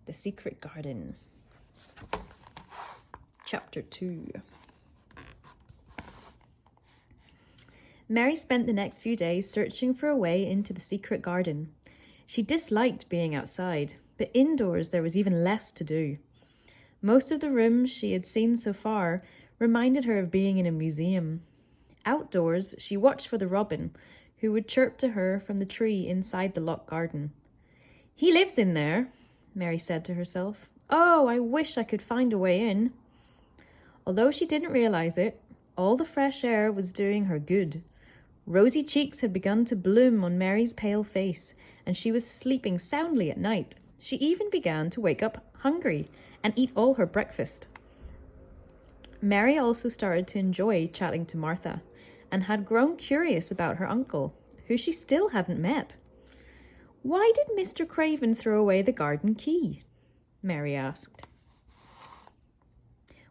The Secret Garden. Chapter 2. Mary spent the next few days searching for a way into the secret garden. She disliked being outside, but indoors there was even less to do. Most of the rooms she had seen so far reminded her of being in a museum. Outdoors, she watched for the robin, who would chirp to her from the tree inside the locked garden. "He lives in there," Mary said to herself. "Oh, I wish I could find a way in." Although she didn't realize it, all the fresh air was doing her good. Rosy cheeks had begun to bloom on Mary's pale face, and she was sleeping soundly at night. She even began to wake up hungry and eat all her breakfast. Mary also started to enjoy chatting to Martha, and had grown curious about her uncle, who she still hadn't met. "Why did Mr. Craven throw away the garden key?" Mary asked.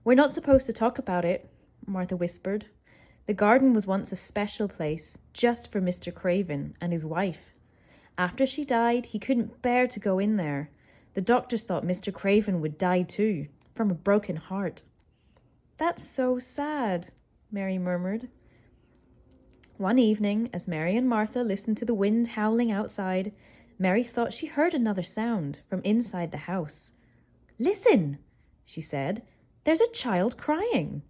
"We're not supposed to talk about it," Martha whispered. "The garden was once a special place, just for Mr. Craven and his wife. After she died, he couldn't bear to go in there. The doctors thought Mr. Craven would die too, from a broken heart." "That's so sad," Mary murmured. One evening, as Mary and Martha listened to the wind howling outside, Mary thought she heard another sound from inside the house. "Listen," she said. "There's a child crying."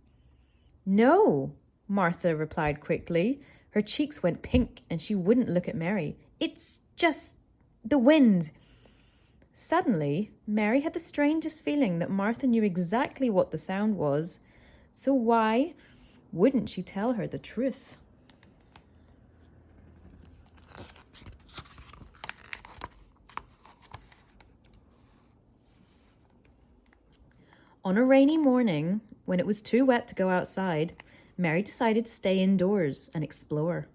"No," Martha replied quickly. Her cheeks went pink and she wouldn't look at Mary. "It's just the wind." Suddenly, Mary had the strangest feeling that Martha knew exactly what the sound was. So why wouldn't she tell her the truth? On a rainy morning, when it was too wet to go outside, Mary decided to stay indoors and explore.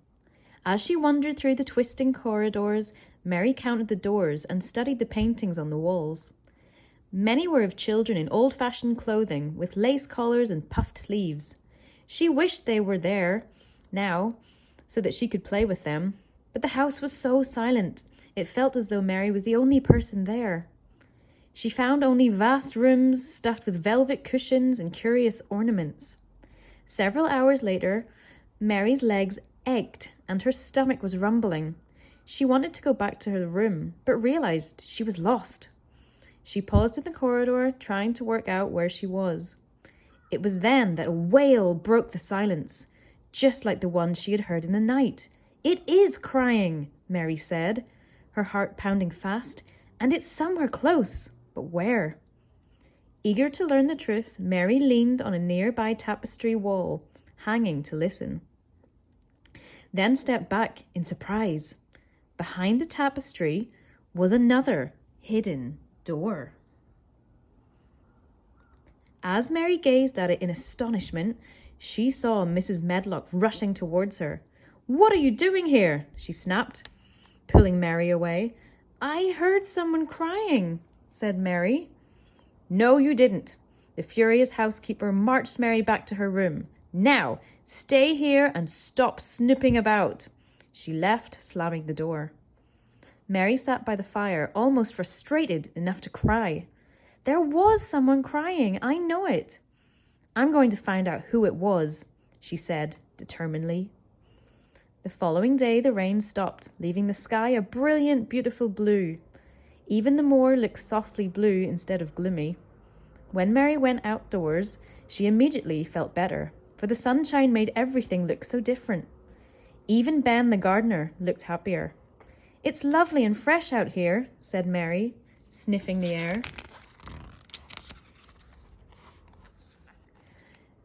As she wandered through the twisting corridors, Mary counted the doors and studied the paintings on the walls. Many were of children in old-fashioned clothing with lace collars and puffed sleeves. She wished they were there now so that she could play with them, but the house was so silent, it felt as though Mary was the only person there. She found only vast rooms stuffed with velvet cushions and curious ornaments. Several hours later, Mary's legs ached and her stomach was rumbling. She wanted to go back to her room, but realized she was lost. She paused in the corridor, trying to work out where she was. It was then that a wail broke the silence, just like the one she had heard in the night. "It is crying," Mary said, her heart pounding fast, "and it's somewhere close. But where?" Eager to learn the truth, Mary leaned on a nearby tapestry wall, hanging to listen. Then stepped back in surprise. Behind the tapestry was another hidden door. As Mary gazed at it in astonishment, she saw Mrs. Medlock rushing towards her. "What are you doing here?" she snapped, pulling Mary away. "I heard someone crying," said Mary. "No, you didn't." The furious housekeeper marched Mary back to her room. "Now, stay here and stop snooping about." She left, slamming the door. Mary sat by the fire, almost frustrated enough to cry. "There was someone crying, I know it." "I'm going to find out who it was," she said determinedly. The following day the rain stopped, leaving the sky a brilliant, beautiful blue. Even the moor looked softly blue instead of gloomy. When Mary went outdoors, she immediately felt better, for the sunshine made everything look so different. Even Ben the gardener looked happier. "It's lovely and fresh out here," said Mary, sniffing the air.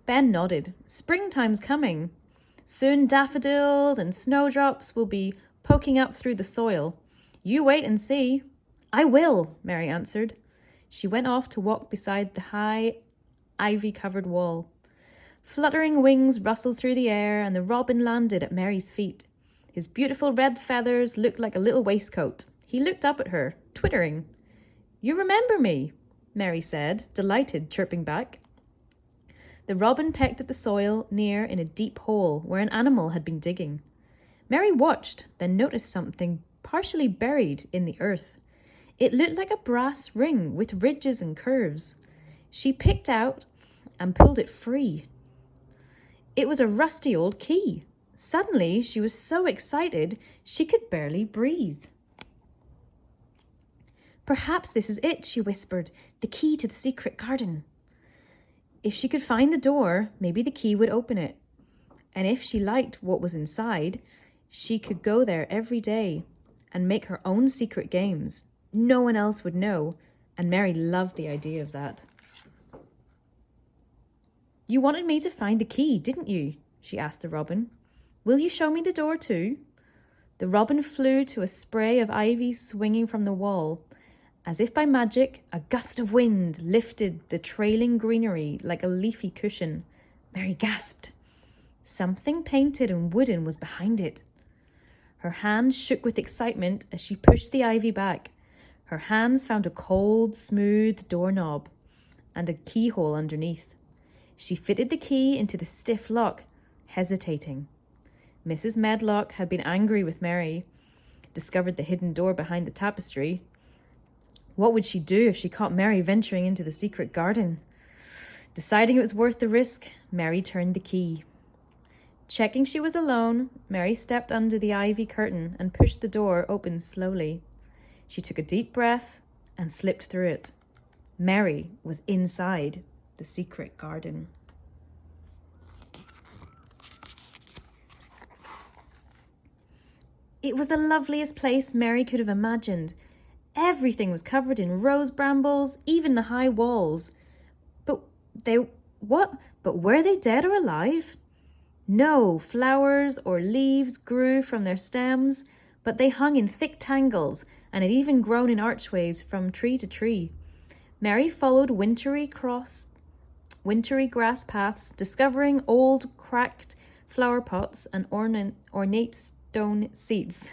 Ben nodded. "Springtime's coming. Soon daffodils and snowdrops will be poking up through the soil. You wait and see." "I will," Mary answered. She went off to walk beside the high, ivy-covered wall. Fluttering wings rustled through the air, and the robin landed at Mary's feet. His beautiful red feathers looked like a little waistcoat. He looked up at her, twittering. "You remember me," Mary said, delighted, chirping back. The robin pecked at the soil near in a deep hole where an animal had been digging. Mary watched, then noticed something partially buried in the earth. It looked like a brass ring with ridges and curves. She picked out and pulled it free. It was a rusty old key. Suddenly, she was so excited she could barely breathe. "Perhaps this is it," she whispered, "the key to the secret garden." If she could find the door, maybe the key would open it. And if she liked what was inside, she could go there every day and make her own secret games. No one else would know, and Mary loved the idea of that. "You wanted me to find the key, didn't you?" she asked the robin. "Will you show me the door too?" The robin flew to a spray of ivy swinging from the wall. As if by magic, a gust of wind lifted the trailing greenery like a leafy cushion. Mary gasped. Something painted and wooden was behind it. Her hands shook with excitement as she pushed the ivy back. Her hands found a cold, smooth doorknob and a keyhole underneath. She fitted the key into the stiff lock, hesitating. Mrs. Medlock had been angry with Mary, discovered the hidden door behind the tapestry. What would she do if she caught Mary venturing into the secret garden? Deciding it was worth the risk, Mary turned the key. Checking she was alone, Mary stepped under the ivy curtain and pushed the door open slowly. She took a deep breath and slipped through it. Mary was inside the secret garden. It was the loveliest place Mary could have imagined. Everything was covered in rose brambles, even the high walls. But were they dead or alive? No flowers or leaves grew from their stems, but they hung in thick tangles and had even grown in archways from tree to tree. Mary followed wintry grass paths, discovering old cracked flower pots and ornate stone seats.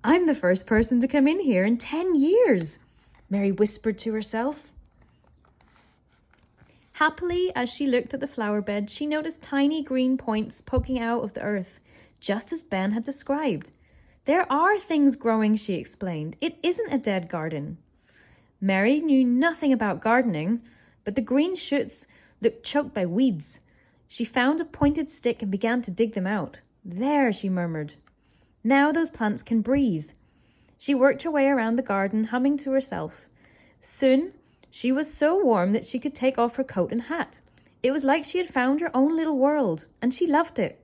"I'm the first person to come in here in 10 years, Mary whispered to herself. Happily, as she looked at the flower bed, she noticed tiny green points poking out of the earth, just as Ben had described. "There are things growing," she explained. "It isn't a dead garden." Mary knew nothing about gardening, but the green shoots looked choked by weeds. She found a pointed stick and began to dig them out. "There," she murmured. "Now those plants can breathe." She worked her way around the garden, humming to herself. Soon, she was so warm that she could take off her coat and hat. It was like she had found her own little world, and she loved it.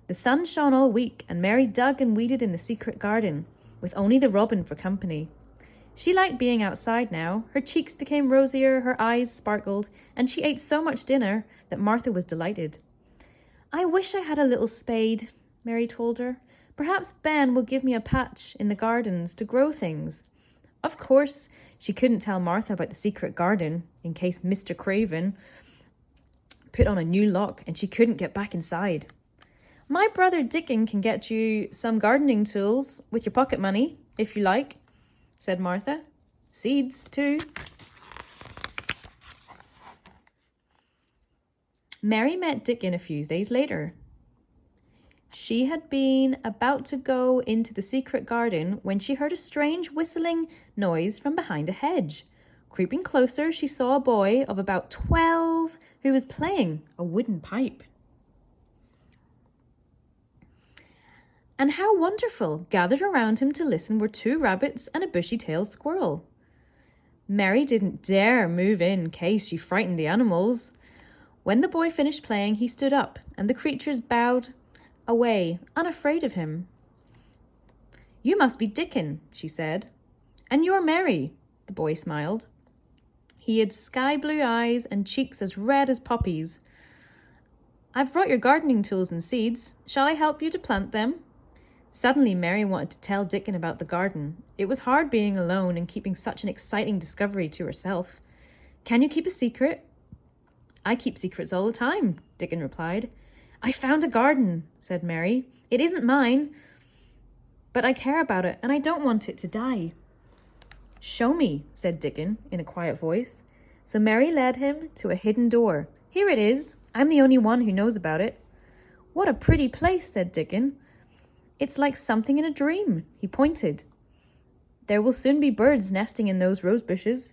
The sun shone all week, and Mary dug and weeded in the secret garden, with only the robin for company. She liked being outside now. Her cheeks became rosier, her eyes sparkled, and she ate so much dinner that Martha was delighted. "I wish I had a little spade," Mary told her. "Perhaps Ben will give me a patch in the gardens to grow things." Of course, she couldn't tell Martha about the secret garden in case Mr. Craven put on a new lock and she couldn't get back inside. "My brother Dickon can get you some gardening tools with your pocket money, if you like," said Martha. "Seeds, too." Mary met Dickon a few days later. She had been about to go into the secret garden when she heard a strange whistling noise from behind a hedge. Creeping closer, she saw a boy of about 12 who was playing a wooden pipe. And how wonderful! Gathered around him to listen were 2 rabbits and a bushy-tailed squirrel. Mary didn't dare move in case she frightened the animals. When the boy finished playing, he stood up, and the creatures bowed away, unafraid of him. "You must be Dickon," she said. "And you're Mary," the boy smiled. He had sky-blue eyes and cheeks as red as poppies. "I've brought your gardening tools and seeds. Shall I help you to plant them?" Suddenly, Mary wanted to tell Dickon about the garden. It was hard being alone and keeping such an exciting discovery to herself. "Can you keep a secret?" "I keep secrets all the time," Dickon replied. "I found a garden," said Mary. "It isn't mine, but I care about it and I don't want it to die." "Show me," said Dickon in a quiet voice. So Mary led him to a hidden door. "Here it is. I'm the only one who knows about it." "What a pretty place," said Dickon. "It's like something in a dream." He pointed. There will soon be birds nesting in those rose bushes.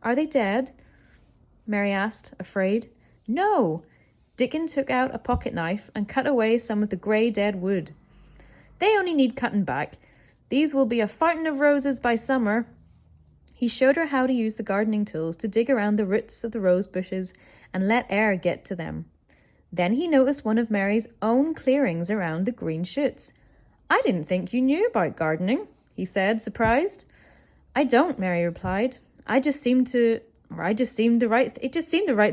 Are they dead? Mary asked, afraid. No. Dickon took out a pocket knife and cut away some of the grey dead wood. They only need cutting back. These will be a fountain of roses by summer. He showed her how to use the gardening tools to dig around the roots of the rose bushes and let air get to them. Then he noticed one of Mary's own clearings around the green shoots. I didn't think you knew about gardening, he said, surprised. I don't, Mary replied. It just seemed the right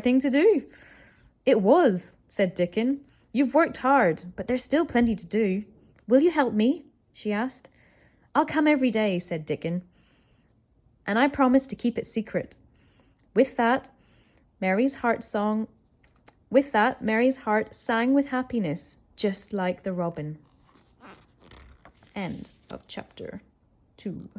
thing to do. It was, said Dickon. You've worked hard, but there's still plenty to do. Will you help me? She asked. I'll come every day, said Dickon. And I promise to keep it secret. With that, Mary's heart sang with happiness, just like the robin. End of chapter 2.